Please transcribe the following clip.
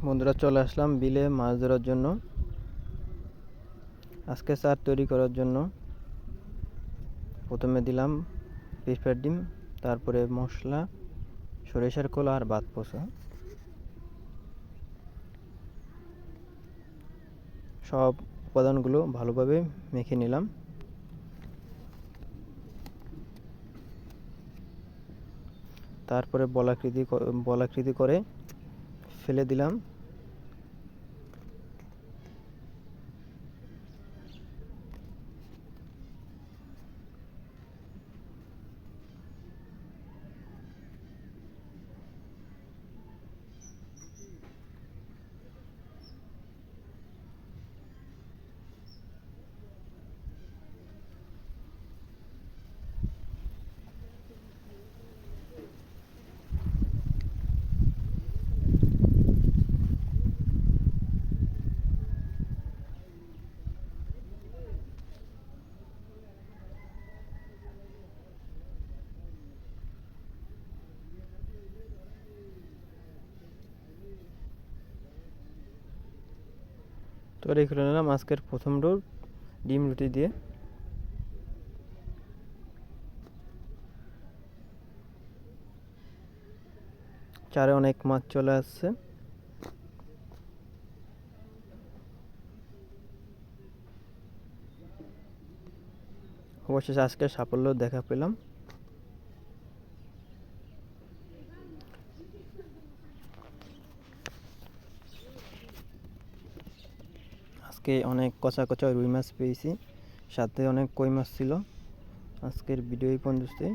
বন্ধুরা, চলে আসলাম বিলে মাছ ধরার জন্য। আজকে চার তৈরি করার জন্য প্রথমে দিলাম পিঁপড়ার ডিম, তারপরে মশলা, সরিষার খোল আর ভাত পোষা। সব উপাদানগুলো ভালোভাবে মেখে নিলাম। তারপরে বলাকৃতি করে ফেলে দিলাম। তৈরি করে নিলাম আজকের প্রথম ডোর ডিম রুটি দিয়ে। চারে অনেক মাছ চলে আসছে। অবশেষে আজকে সাফল্য দেখা পেলাম। আজকে অনেক কচা কচা রুই মাছ পেয়েছি, সাথে অনেক কই মাছ ছিল। আজকের ভিডিও এই পর্যন্তই।